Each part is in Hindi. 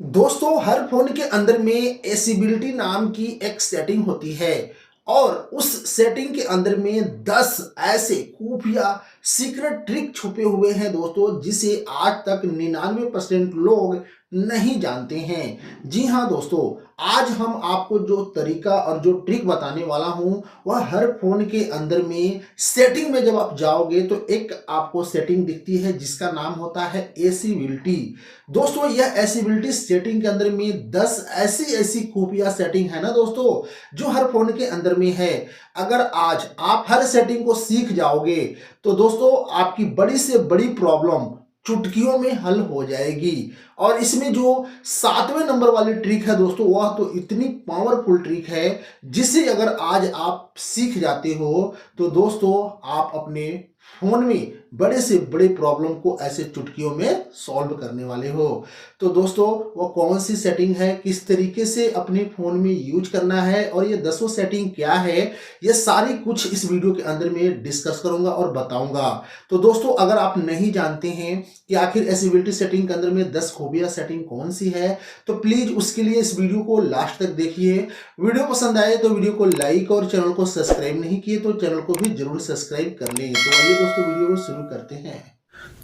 दोस्तों, हर फोन के अंदर में एसिबिलिटी नाम की एक सेटिंग होती है और उस सेटिंग के अंदर में 10 ऐसे खुफिया सीक्रेट ट्रिक छुपे हुए हैं दोस्तों, जिसे आज तक 99% लोग नहीं जानते हैं। जी हाँ दोस्तों, आज हम आपको जो तरीका और जो ट्रिक बताने वाला हूँ वह हर फोन के अंदर में सेटिंग में जब आप जाओगे तो एक आपको सेटिंग दिखती है जिसका नाम होता है एसिबिलिटी। दोस्तों, यह एसिबिलिटी सेटिंग के अंदर में 10 ऐसी ऐसी खूबियां सेटिंग है ना दोस्तों, जो हर फोन के अंदर में है। अगर आज आप हर सेटिंग को सीख जाओगे तो दोस्तों आपकी बड़ी से बड़ी प्रॉब्लम चुटकियों में हल हो जाएगी। और इसमें जो 7वें नंबर वाली ट्रिक है दोस्तों, वह तो इतनी पावरफुल ट्रिक है जिसे अगर आज आप सीख जाते हो तो दोस्तों आप अपने फोन में बड़े से बड़े प्रॉब्लम को ऐसे चुटकियों में सॉल्व करने वाले हो। तो दोस्तों, वो कौन सी सेटिंग है, किस तरीके से अपने फोन में यूज करना है और ये 10 सेटिंग क्या है, ये सारी कुछ इस वीडियो के अंदर में डिस्कस करूंगा और बताऊंगा। तो दोस्तों, अगर आप नहीं जानते हैं कि आखिर एसिबिलिटी सेटिंग के अंदर में 10 खूबियां सेटिंग कौन सी है, तो प्लीज उसके लिए इस वीडियो को लास्ट तक देखिए। वीडियो पसंद आए तो वीडियो को लाइक और चैनल को सब्सक्राइब नहीं किए तो चैनल को भी जरूर सब्सक्राइब कर लें। तो आइए दोस्तों, वीडियो को शुरू करते हैं।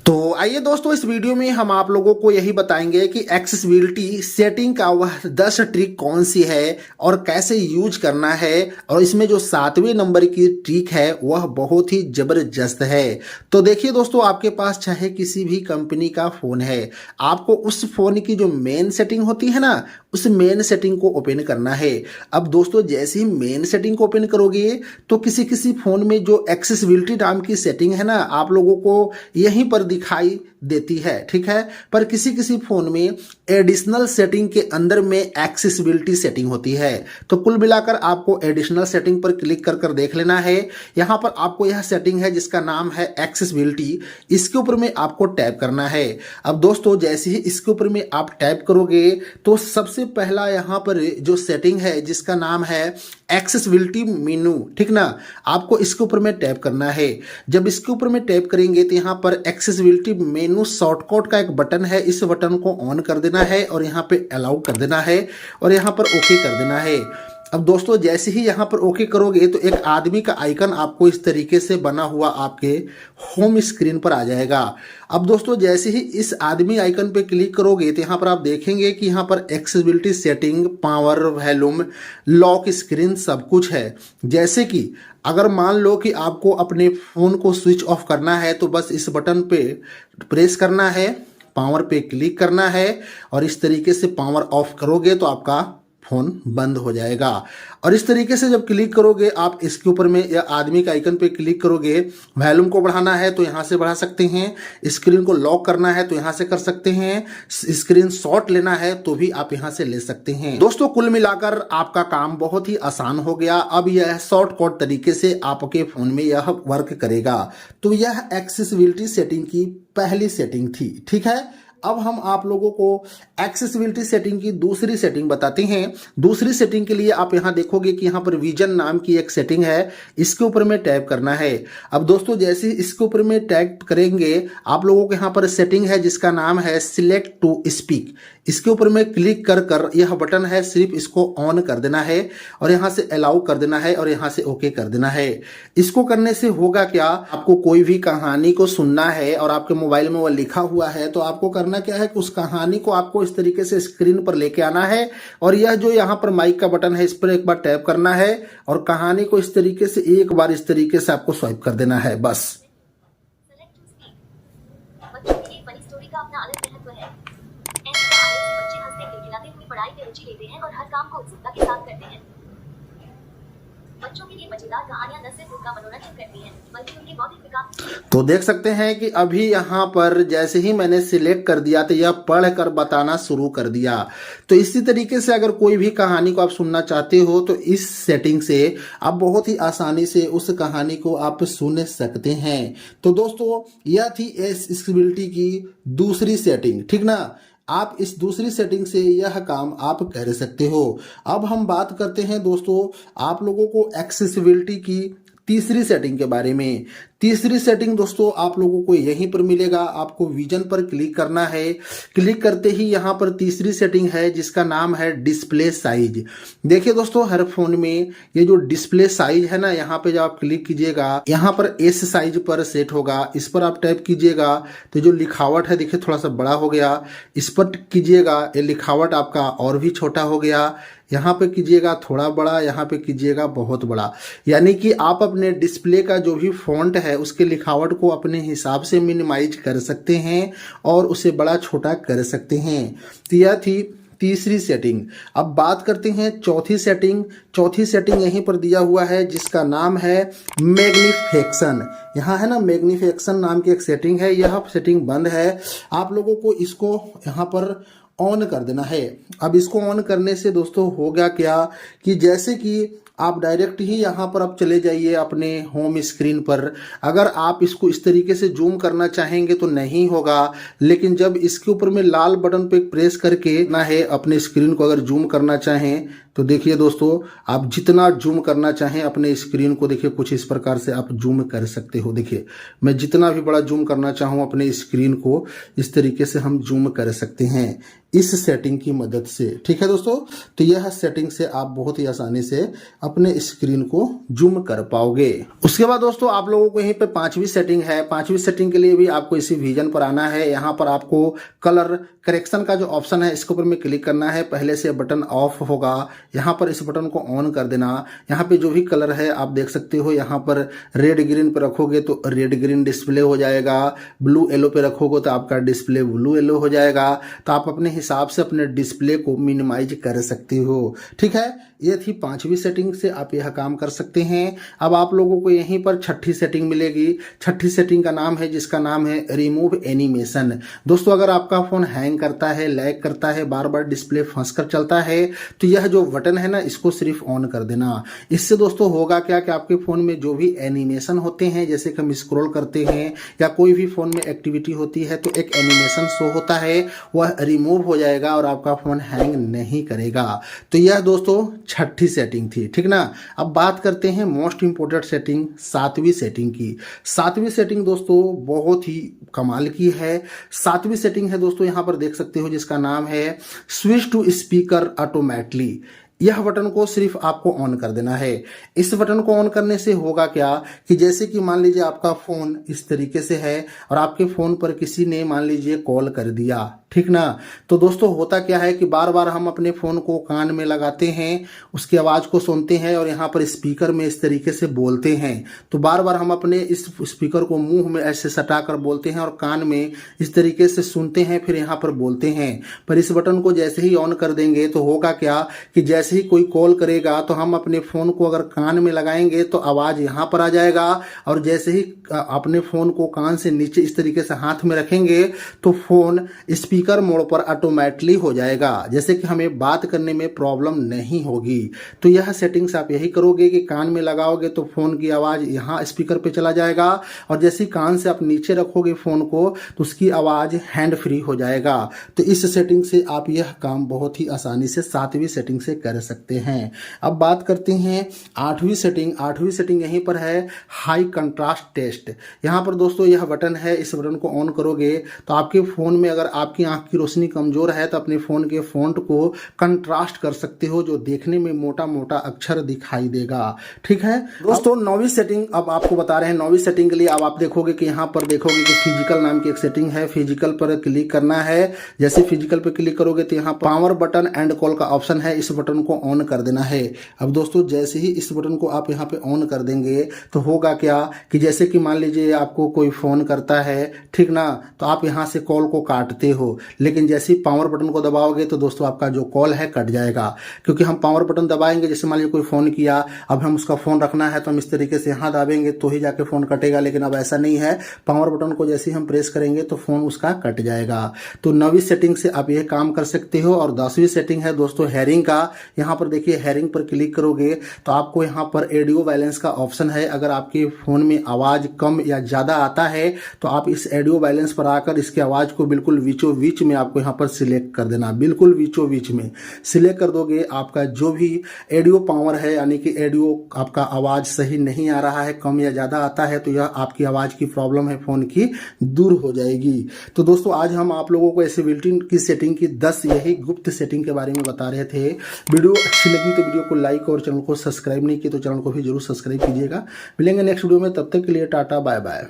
तो आइए दोस्तों, इस वीडियो में हम आप लोगों को यही बताएंगे कि एक्सेसिबिलिटी सेटिंग का वह 10 ट्रिक कौन सी है और कैसे यूज करना है। और इसमें जो 7वें नंबर की ट्रिक है वह बहुत ही जबरदस्त है। तो देखिए दोस्तों, आपके पास चाहे किसी भी कंपनी का फोन है, आपको उस फोन की जो मेन सेटिंग होती है ना, उस मेन सेटिंग को ओपन करना है। अब दोस्तों, जैसे ही मेन सेटिंग को ओपन करोगे तो किसी किसी फोन में जो एक्सेसिबिलिटी नाम की सेटिंग है ना, आप लोगों को यहीं पर दिखाई देती है, ठीक है। पर किसी किसी फोन में एडिशनल सेटिंग के अंदर में एक्सेसिबिलिटी सेटिंग होती है। तो कुल मिलाकर आपको एडिशनल सेटिंग पर क्लिक कर कर देख लेना है। यहां पर आपको यह सेटिंग है जिसका नाम है एक्सेसिबिलिटी, इसके ऊपर में आपको टैप करना है। अब दोस्तों, जैसे ही इसके ऊपर में आप टैप करोगे तो सबसे पहला यहां पर जो सेटिंग है जिसका नाम है एक्सेसिबिलिटी मेनू, ठीक ना, आपको इसके ऊपर में टैप करना है। जब इसके ऊपर में टैप करेंगे तो यहाँ पर एक्सेसिबिलिटी मेनू शॉर्टकट का एक बटन है, इस बटन को ऑन कर देना है और यहाँ पे अलाउ कर देना है और यहाँ पर ओके कर देना है। अब दोस्तों, जैसे ही यहाँ पर ओके करोगे तो एक आदमी का आइकन आपको इस तरीके से बना हुआ आपके होम स्क्रीन पर आ जाएगा। अब दोस्तों, जैसे ही इस आदमी आइकन पे क्लिक करोगे तो यहाँ पर आप देखेंगे कि यहाँ पर accessibility setting, power, volume, lock screen सब कुछ है। जैसे कि अगर मान लो कि आपको अपने फ़ोन को स्विच ऑफ करना है तो बस इस बटन पे प्रेस करना है, पावर पे क्लिक करना है और इस तरीके से पावर ऑफ करोगे तो आपका फ़ोन बंद हो जाएगा। और इस तरीके से जब क्लिक करोगे आप इसके ऊपर में या आदमी के आइकन पे क्लिक करोगे, वॉल्यूम को बढ़ाना है तो यहाँ से बढ़ा सकते हैं, स्क्रीन को लॉक करना है तो यहाँ से कर सकते हैं, स्क्रीन शॉट लेना है तो भी आप यहाँ से ले सकते हैं। दोस्तों, कुल मिलाकर आपका काम बहुत ही आसान हो गया। अब यह शॉर्टकट तरीके से आपके फ़ोन में यह वर्क करेगा। तो यह एक्सेसिबिलिटी सेटिंग की पहली सेटिंग थी, ठीक है। अब हम आप लोगों को एक्सेसिबिलिटी सेटिंग की दूसरी सेटिंग बताते हैं। दूसरी सेटिंग के लिए आप यहां देखोगे कि यहां पर विजन नाम की एक सेटिंग है, इसके ऊपर में टैप करना है। अब दोस्तों, जैसे इसके ऊपर में टैप करेंगे आप लोगों को यहां पर सेटिंग है जिसका नाम है सिलेक्ट टू स्पीक, इसके ऊपर में क्लिक कर कर यह बटन है, सिर्फ इसको ऑन कर देना है और यहां से अलाउ कर देना है और यहां से ओके कर देना है। इसको करने से होगा क्या, आपको कोई भी कहानी को सुनना है और आपके मोबाइल में वो लिखा हुआ है तो आपको करना क्या है कि उस कहानी को आपको इस तरीके से स्क्रीन पर लेके आना है और यह जो यहाँ पर माइक का बटन है इस पर एक बार टैप करना है और कहानी को इस तरीके से एक बार इस तरीके से आपको स्वाइप कर देना है बस। बच्चों के लिए बनी स्टोरी का अपना अलग महत्व है। ऐसे कहानियों से बच्चे हंसते खिलखिलाते हुए पढ़ाई में रुचि लेते हैं और हर काम को उत्सुकता के साथ करते हैं। बच्चों के लिए मजेदार कहानियां न सिर्फ उनका मनोरंजन करती हैं बल्कि उनके बौद्धिक विकास। तो देख सकते हैं कि अभी यहाँ पर जैसे ही मैंने सिलेक्ट कर दिया तो यह पढ़ कर बताना शुरू कर दिया। तो इसी तरीके से अगर कोई भी कहानी को आप सुनना चाहते हो तो इस सेटिंग से आप बहुत ही आसानी से उस कहानी को आप सुन सकते हैं। तो दोस्तों, यह थी एक्सेसिबिलिटी की दूसरी सेटिंग, ठीक ना। आप इस दूसरी सेटिंग से यह काम आप कर सकते हो। अब हम बात करते हैं दोस्तों आप लोगों को एक्सेसिबिलिटी की तीसरी सेटिंग के बारे में। तीसरी सेटिंग दोस्तों आप लोगों को यहीं पर मिलेगा, आपको विजन पर क्लिक करना है। क्लिक करते ही यहाँ पर तीसरी सेटिंग है जिसका नाम है डिस्प्ले साइज। देखिए दोस्तों, हर फोन में ये जो डिस्प्ले साइज है ना, यहाँ पे जब आप क्लिक कीजिएगा, यहाँ पर एस साइज पर सेट होगा। इस पर आप टाइप कीजिएगा तो जो लिखावट है देखिए थोड़ा सा बड़ा हो गया। इस पर कीजिएगा, ये लिखावट आपका और भी छोटा हो गया। यहाँ पे कीजिएगा थोड़ा बड़ा, यहाँ पे कीजिएगा बहुत बड़ा। यानी कि आप अपने डिस्प्ले का जो भी फॉन्ट है उसके लिखावट को अपने हिसाब से मिनिमाइज कर सकते हैं और उसे बड़ा छोटा कर सकते हैं। तो यह थी तीसरी सेटिंग। अब बात करते हैं चौथी सेटिंग। चौथी सेटिंग यहीं पर दिया हुआ है जिसका नाम है मैग्निफिकेशन। यहाँ है ना, मैग्निफिकेशन नाम की एक सेटिंग है। यह सेटिंग बंद है, आप लोगों को इसको यहाँ पर ऑन कर देना है। अब इसको ऑन करने से दोस्तों होगा क्या कि जैसे कि आप डायरेक्ट ही यहाँ पर आप चले जाइए अपने होम स्क्रीन पर। अगर आप इसको इस तरीके से जूम करना चाहेंगे तो नहीं होगा, लेकिन जब इसके ऊपर में लाल बटन पे प्रेस करके ना है अपने स्क्रीन को अगर जूम करना चाहें तो देखिए दोस्तों, आप जितना जूम करना चाहें अपने स्क्रीन को देखिए कुछ इस प्रकार से आप जूम कर सकते हो। देखिए मैं जितना भी बड़ा जूम करना चाहूँ अपने स्क्रीन को इस तरीके से हम जूम कर सकते हैं इस सेटिंग की मदद से। ठीक है दोस्तों, तो यह सेटिंग से आप बहुत ही आसानी से अपने स्क्रीन को जूम कर पाओगे। उसके बाद दोस्तों आप लोगों को यहीं पे पांचवी सेटिंग है। पांचवी सेटिंग के लिए भी आपको इसी विजन पर आना है। यहाँ पर आपको कलर करेक्शन का जो ऑप्शन है इसके ऊपर में क्लिक करना है। पहले से बटन ऑफ होगा, यहाँ पर इस बटन को ऑन कर देना। यहाँ पे जो भी कलर है आप देख सकते हो, यहाँ पर रेड ग्रीन पे रखोगे तो रेड ग्रीन डिस्प्ले हो जाएगा, ब्लू येलो पे रखोगे तो आपका डिस्प्ले ब्लू येलो हो जाएगा। तो आप अपने हिसाब से अपने डिस्प्ले को मिनिमाइज कर सकते हो। ठीक है, ये थी पांचवी सेटिंग से आप यह काम कर सकते हैं। अब आप लोगों को यहीं पर छठी सेटिंग मिलेगी। छठी सेटिंग का नाम है जिसका नाम है रिमूव एनिमेशन। दोस्तों अगर आपका फोन हैंग करता है, लैग करता है, बार बार डिस्प्ले फंस कर चलता है तो यह जो बटन है ना इसको सिर्फ ऑन कर देना। इससे दोस्तों होगा क्या कि आपके फोन में जो भी एनिमेशन होते हैं, जैसे कि हम स्क्रॉल करते हैं या कोई भी फोन में एक्टिविटी होती है तो एक एनिमेशन शो होता है, वह रिमूव हो जाएगा और आपका फोन हैंग नहीं करेगा। तो यह दोस्तों छठी सेटिंग थी। ठीक ना। अब बात करते हैं मोस्ट इंपोर्टेंट सेटिंग, सातवीं सेटिंग की। सातवीं सेटिंग दोस्तों बहुत ही कमाल की है। सातवीं सेटिंग है दोस्तों, यहां पर देख सकते हो जिसका नाम है स्विच टू स्पीकर ऑटोमेटिकली। यह बटन को सिर्फ आपको ऑन कर देना है। इस बटन को ऑन करने से होगा क्या कि जैसे कि मान लीजिए आपका फोन इस तरीके से है और आपके फोन पर किसी ने मान लीजिए कॉल कर दिया, ठीक ना। तो दोस्तों होता क्या है कि बार बार हम अपने फोन को कान में लगाते हैं, उसकी आवाज को सुनते हैं और यहाँ पर स्पीकर में इस तरीके से बोलते हैं। तो बार बार हम अपने इस स्पीकर को मुंह में ऐसे सटा कर बोलते हैं और कान में इस तरीके से सुनते हैं, फिर यहाँ पर बोलते हैं। पर इस बटन को जैसे ही ऑन कर देंगे तो होगा क्या कि जैसे ही कोई कॉल करेगा तो हम अपने फोन को अगर कान में लगाएंगे तो आवाज यहाँ पर आ जाएगा, और जैसे ही अपने फोन को कान से नीचे इस तरीके से हाथ में रखेंगे तो फोन स्पीकर मोड पर ऑटोमेटिकली हो जाएगा, जैसे कि हमें बात करने में प्रॉब्लम नहीं होगी। तो यह सेटिंग्स आप यही करोगे कि कान में लगाओगे तो फोन की आवाज यहाँ स्पीकर पे चला जाएगा, और जैसे ही कान से आप नीचे रखोगे फोन को तो उसकी आवाज हैंड फ्री हो जाएगा। तो इस सेटिंग से आप यह काम बहुत ही आसानी से सातवीं सेटिंग से कर सकते हैं। अब बात करते हैं आठवीं सेटिंग। आठवीं सेटिंग यहीं पर है हाई कंट्रास्ट टेस्ट। यहाँ पर दोस्तों यह बटन है, इस बटन को ऑन करोगे तो आपके फोन में अगर आपकी आंख की रोशनी कमजोर है तो अपने फोन के फॉन्ट को कंट्रास्ट कर सकते हो, जो देखने में मोटा मोटा अक्षर दिखाई देगा। ठीक है दोस्तों, नौवीं सेटिंग अब आपको बता रहे हैं। नौवीं सेटिंग के लिए अब आप देखोगे कि यहाँ पर देखोगे कि फिजिकल नाम की एक सेटिंग है। फिजिकल पर क्लिक करना है। जैसे फिजिकल पर क्लिक करोगे तो यहाँ पावर बटन एंड कॉल का ऑप्शन है, इस बटन को ऑन कर देना है। अब दोस्तों जैसे ही इस बटन को आप यहाँ पे ऑन कर देंगे तो होगा क्या कि जैसे कि मान लीजिए आपको कोई फोन करता है, ठीक ना, तो आप यहाँ से कॉल को काटते हो, लेकिन जैसे ही पावर बटन को दबाओगे तो दोस्तों आपका जो कॉल है कट जाएगा। क्योंकि हम पावर बटन दबाएंगे, जैसे मान लीजिए कोई फोन किया, अब हम उसका फोन रखना है तो हम इस तरीके से यहाँ दाबेंगे तो ही जाके फोन कटेगा, लेकिन अब ऐसा नहीं है। पावर बटन को जैसे ही हम प्रेस करेंगे तो फोन उसका कट जाएगा। तो 9वीं सेटिंग से आप ये काम कर सकते हो। और 10वीं सेटिंग है दोस्तों हेयरिंग का। यहाँ पर देखिए हेयरिंग पर क्लिक करोगे तो आपको यहाँ पर ऑडियो बैलेंस का ऑप्शन है। अगर आपके फ़ोन में आवाज़ कम या ज़्यादा आता है तो आप इस ऑडियो बैलेंस पर आकर इसकी आवाज़ को बिल्कुल बीचों बीच में आपको यहाँ पर सिलेक्ट कर देना, बिल्कुल बीचों बीच में सिलेक्ट कर दोगे। आपका जो भी ऑडियो पावर है यानी कि ऑडियो आपका आवाज़ सही नहीं आ रहा है, कम या ज़्यादा आता है, तो यह आपकी आवाज़ की प्रॉब्लम है फ़ोन की दूर हो जाएगी। तो दोस्तों आज हम आप लोगों को एसेबिलिटी की सेटिंग की 10 यही गुप्त सेटिंग के बारे में बता रहे थे। वीडियो अच्छी लगी तो वीडियो को लाइक और चैनल को सब्सक्राइब नहीं किया तो चैनल को भी जरूर सब्सक्राइब कीजिएगा। मिलेंगे नेक्स्ट वीडियो में, तब तक के लिए टाटा बाय बाय।